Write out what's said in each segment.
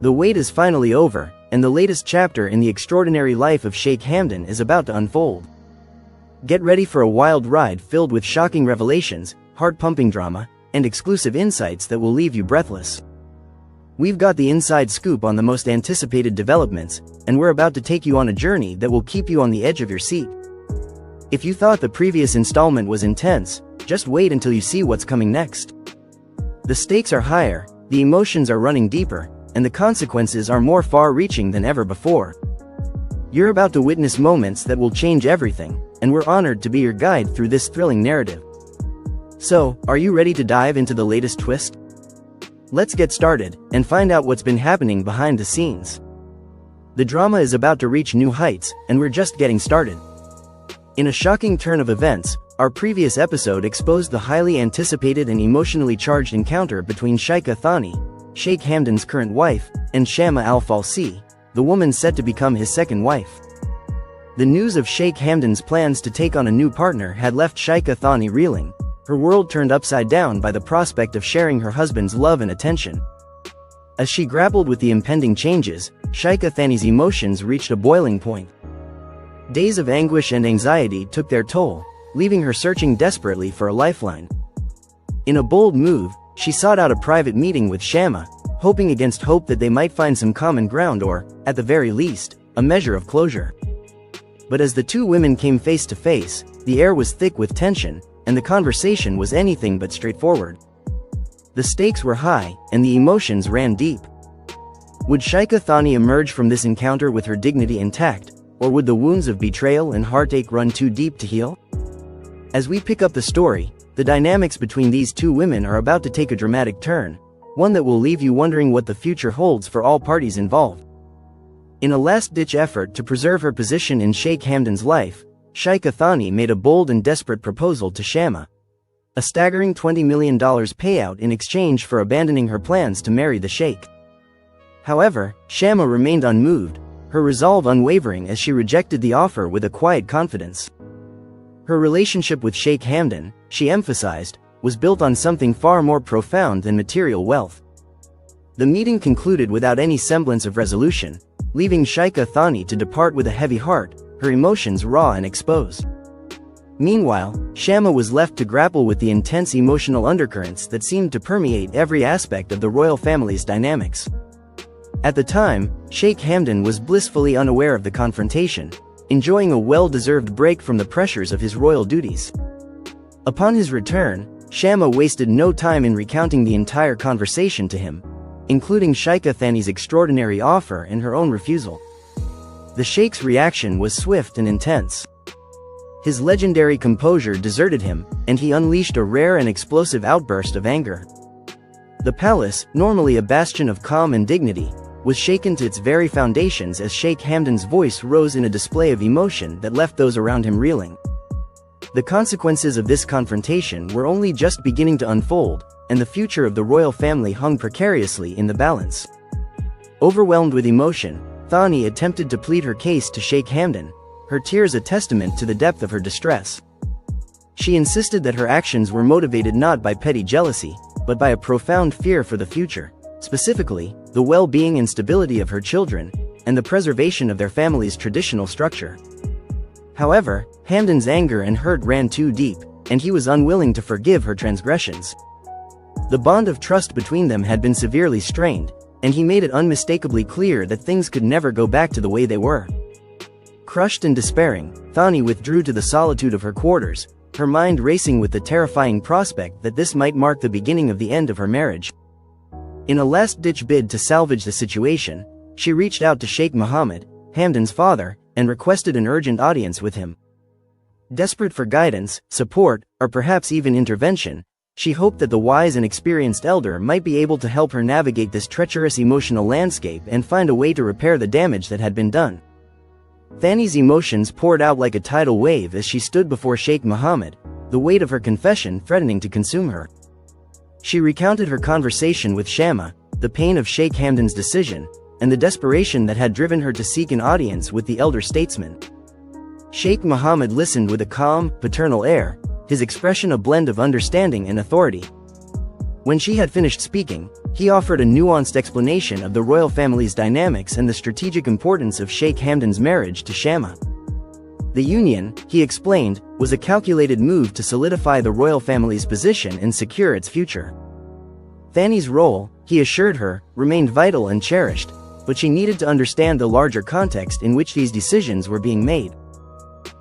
The wait is finally over, and the latest chapter in the extraordinary life of Sheikh Hamdan is about to unfold. Get ready for a wild ride filled with shocking revelations, heart-pumping drama, and exclusive insights that will leave you breathless. We've got the inside scoop on the most anticipated developments, and we're about to take you on a journey that will keep you on the edge of your seat. If you thought the previous installment was intense, just wait until you see what's coming next. The stakes are higher, the emotions are running deeper, and the consequences are more far-reaching than ever before. You're about to witness moments that will change everything, and we're honored to be your guide through this thrilling narrative. So, are you ready to dive into the latest twist? Let's get started, and find out what's been happening behind the scenes. The drama is about to reach new heights, and we're just getting started. In a shocking turn of events, our previous episode exposed the highly anticipated and emotionally charged encounter between Sheikha Thani, Sheikh Hamdan's current wife, and Shama al-Falsi, the woman set to become his second wife. The news of Sheikh Hamdan's plans to take on a new partner had left Sheikha Thani reeling, her world turned upside down by the prospect of sharing her husband's love and attention. As she grappled with the impending changes, Sheikha Thani's emotions reached a boiling point. Days of anguish and anxiety took their toll, leaving her searching desperately for a lifeline. In a bold move, she sought out a private meeting with Shama, hoping against hope that they might find some common ground or, at the very least, a measure of closure. But as the two women came face to face, the air was thick with tension, and the conversation was anything but straightforward. The stakes were high, and the emotions ran deep. Would Sheikha Thani emerge from this encounter with her dignity intact, or would the wounds of betrayal and heartache run too deep to heal? As we pick up the story, the dynamics between these two women are about to take a dramatic turn, one that will leave you wondering what the future holds for all parties involved. In a last-ditch effort to preserve her position in Sheikh Hamdan's life, Sheikha Thani made a bold and desperate proposal to Shama. A staggering $20 million payout in exchange for abandoning her plans to marry the sheikh. However, Shama remained unmoved, her resolve unwavering as she rejected the offer with a quiet confidence. Her relationship with Sheikh Hamdan, she emphasized, was built on something far more profound than material wealth. The meeting concluded without any semblance of resolution, leaving Sheikha Thani to depart with a heavy heart, her emotions raw and exposed. Meanwhile, Shama was left to grapple with the intense emotional undercurrents that seemed to permeate every aspect of the royal family's dynamics. At the time, Sheikh Hamdan was blissfully unaware of the confrontation, enjoying a well-deserved break from the pressures of his royal duties. Upon his return, Shama wasted no time in recounting the entire conversation to him, including Sheikha Thani's extraordinary offer and her own refusal. The sheikh's reaction was swift and intense. His legendary composure deserted him, and he unleashed a rare and explosive outburst of anger. The palace, normally a bastion of calm and dignity, was shaken to its very foundations as Sheikh Hamdan's voice rose in a display of emotion that left those around him reeling. The consequences of this confrontation were only just beginning to unfold, and the future of the royal family hung precariously in the balance. Overwhelmed with emotion, Thani attempted to plead her case to Sheikh Hamdan, her tears a testament to the depth of her distress. She insisted that her actions were motivated not by petty jealousy, but by a profound fear for the future, specifically, the well-being and stability of her children, and the preservation of their family's traditional structure. However, Hamdan's anger and hurt ran too deep, and he was unwilling to forgive her transgressions. The bond of trust between them had been severely strained, and he made it unmistakably clear that things could never go back to the way they were. Crushed and despairing, Thani withdrew to the solitude of her quarters, her mind racing with the terrifying prospect that this might mark the beginning of the end of her marriage. In a last-ditch bid to salvage the situation, she reached out to Sheikh Muhammad, Hamdan's father, and requested an urgent audience with him. Desperate for guidance, support, or perhaps even intervention, she hoped that the wise and experienced elder might be able to help her navigate this treacherous emotional landscape and find a way to repair the damage that had been done. Thani's emotions poured out like a tidal wave as she stood before Sheikh Muhammad, the weight of her confession threatening to consume her. She recounted her conversation with Shama, the pain of Sheikh Hamdan's decision, and the desperation that had driven her to seek an audience with the elder statesman. Sheikh Muhammad listened with a calm, paternal air, his expression a blend of understanding and authority. When she had finished speaking, he offered a nuanced explanation of the royal family's dynamics and the strategic importance of Sheikh Hamdan's marriage to Shama. The union, he explained, was a calculated move to solidify the royal family's position and secure its future. Thani's role, he assured her, remained vital and cherished, but she needed to understand the larger context in which these decisions were being made.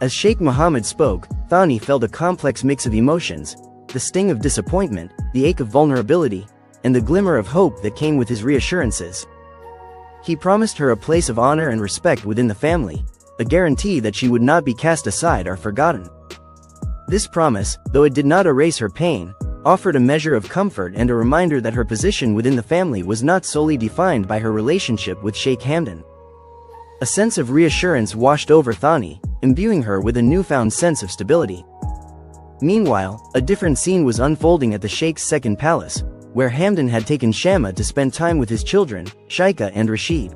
As Sheikh Mohammed spoke, Thani felt a complex mix of emotions, the sting of disappointment, the ache of vulnerability, and the glimmer of hope that came with his reassurances. He promised her a place of honor and respect within the family, a guarantee that she would not be cast aside or forgotten. This promise, though it did not erase her pain, offered a measure of comfort and a reminder that her position within the family was not solely defined by her relationship with Sheikh Hamdan. A sense of reassurance washed over Thani, imbuing her with a newfound sense of stability. Meanwhile, a different scene was unfolding at the Sheikh's second palace, where Hamdan had taken Shama to spend time with his children, Shaika and Rashid.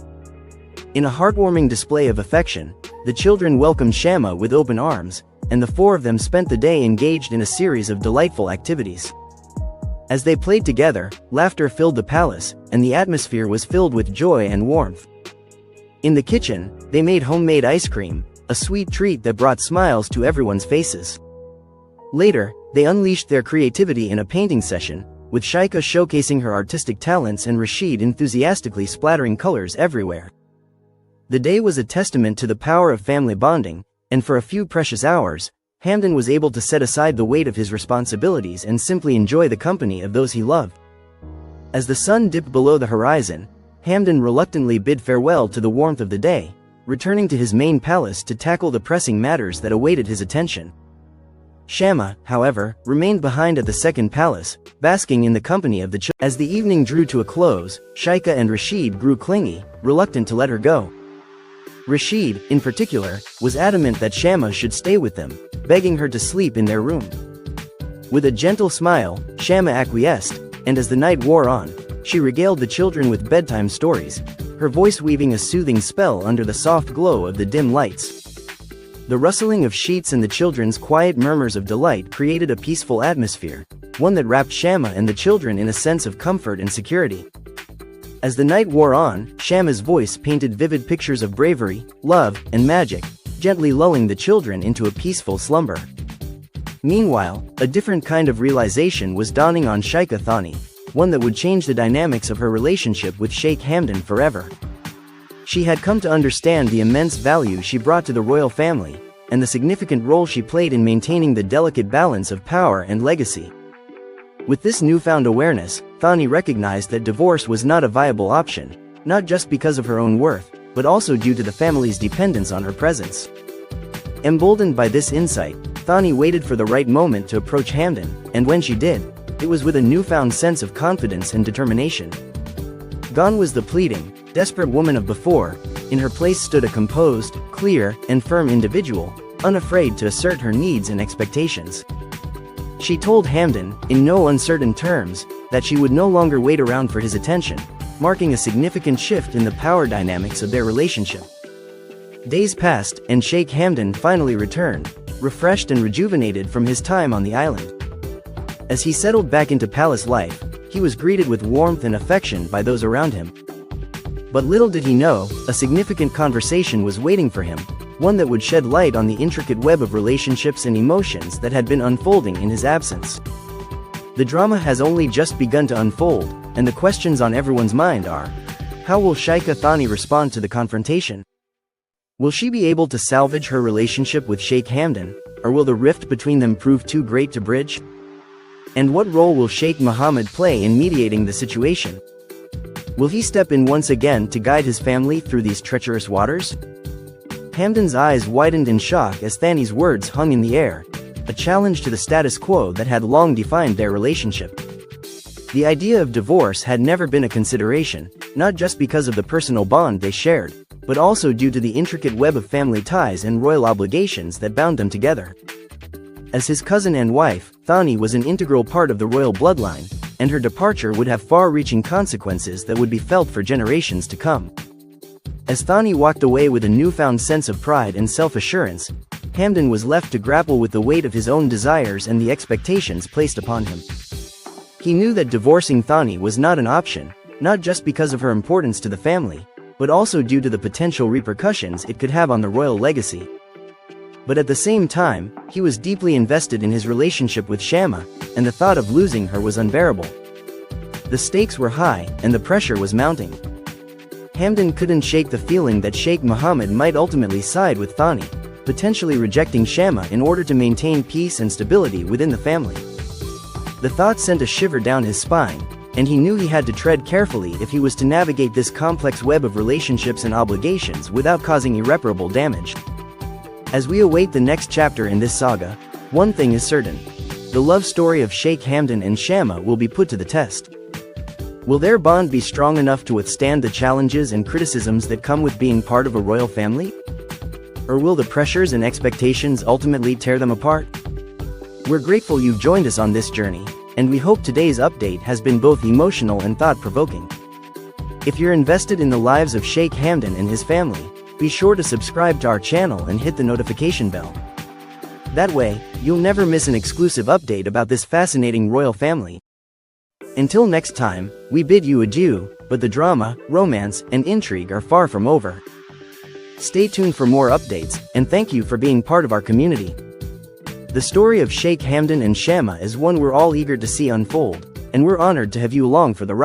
In a heartwarming display of affection, the children welcomed Shama with open arms, and the four of them spent the day engaged in a series of delightful activities. As they played together, laughter filled the palace, and the atmosphere was filled with joy and warmth. In the kitchen, they made homemade ice cream, a sweet treat that brought smiles to everyone's faces. Later, they unleashed their creativity in a painting session, with Shaika showcasing her artistic talents and Rashid enthusiastically splattering colors everywhere. The day was a testament to the power of family bonding, and for a few precious hours, Hamdan was able to set aside the weight of his responsibilities and simply enjoy the company of those he loved. As the sun dipped below the horizon, Hamdan reluctantly bid farewell to the warmth of the day, returning to his main palace to tackle the pressing matters that awaited his attention. Shama, however, remained behind at the second palace, basking in the company of the children. As the evening drew to a close, Shaika and Rashid grew clingy, reluctant to let her go. Rashid, in particular, was adamant that Shama should stay with them, begging her to sleep in their room. With a gentle smile, Shama acquiesced, and as the night wore on, she regaled the children with bedtime stories, her voice weaving a soothing spell under the soft glow of the dim lights. The rustling of sheets and the children's quiet murmurs of delight created a peaceful atmosphere, one that wrapped Shama and the children in a sense of comfort and security. As the night wore on, Shama's voice painted vivid pictures of bravery, love, and magic, gently lulling the children into a peaceful slumber. Meanwhile, a different kind of realization was dawning on Shaika Thani, one that would change the dynamics of her relationship with Sheikh Hamdan forever. She had come to understand the immense value she brought to the royal family, and the significant role she played in maintaining the delicate balance of power and legacy. With this newfound awareness, Thani recognized that divorce was not a viable option, not just because of her own worth, but also due to the family's dependence on her presence. Emboldened by this insight, Thani waited for the right moment to approach Hamdan, and when she did, it was with a newfound sense of confidence and determination. Gone was the pleading, desperate woman of before. In her place stood a composed, clear, and firm individual, unafraid to assert her needs and expectations. She told Hamdan, in no uncertain terms, that she would no longer wait around for his attention, marking a significant shift in the power dynamics of their relationship. Days passed, and Sheikh Hamdan finally returned, refreshed and rejuvenated from his time on the island. As he settled back into palace life, he was greeted with warmth and affection by those around him. But little did he know, a significant conversation was waiting for him, one that would shed light on the intricate web of relationships and emotions that had been unfolding in his absence. The drama has only just begun to unfold, and the questions on everyone's mind are: how will Shaika Thani respond to the confrontation? Will she be able to salvage her relationship with Sheikh Hamdan, or will the rift between them prove too great to bridge? And what role will Sheikh Mohammed play in mediating the situation? Will he step in once again to guide his family through these treacherous waters? Hamdan's eyes widened in shock as Thani's words hung in the air, a challenge to the status quo that had long defined their relationship. The idea of divorce had never been a consideration, not just because of the personal bond they shared, but also due to the intricate web of family ties and royal obligations that bound them together. As his cousin and wife, Thani was an integral part of the royal bloodline, and her departure would have far-reaching consequences that would be felt for generations to come. As Thani walked away with a newfound sense of pride and self-assurance, Hamdan was left to grapple with the weight of his own desires and the expectations placed upon him. He knew that divorcing Thani was not an option, not just because of her importance to the family, but also due to the potential repercussions it could have on the royal legacy. But at the same time, he was deeply invested in his relationship with Shama, and the thought of losing her was unbearable. The stakes were high, and the pressure was mounting. Hamdan couldn't shake the feeling that Sheikh Muhammad might ultimately side with Thani, potentially rejecting Shama in order to maintain peace and stability within the family. The thought sent a shiver down his spine, and he knew he had to tread carefully if he was to navigate this complex web of relationships and obligations without causing irreparable damage. As we await the next chapter in this saga, one thing is certain. The love story of Sheikh Hamdan and Shama will be put to the test. Will their bond be strong enough to withstand the challenges and criticisms that come with being part of a royal family? Or will the pressures and expectations ultimately tear them apart? We're grateful you've joined us on this journey, and we hope today's update has been both emotional and thought-provoking. If you're invested in the lives of Sheikh Hamdan and his family, be sure to subscribe to our channel and hit the notification bell. That way, you'll never miss an exclusive update about this fascinating royal family. Until next time, we bid you adieu, but the drama, romance, and intrigue are far from over. Stay tuned for more updates, and thank you for being part of our community. The story of Sheikh Hamdan and Shama is one we're all eager to see unfold, and we're honored to have you along for the ride.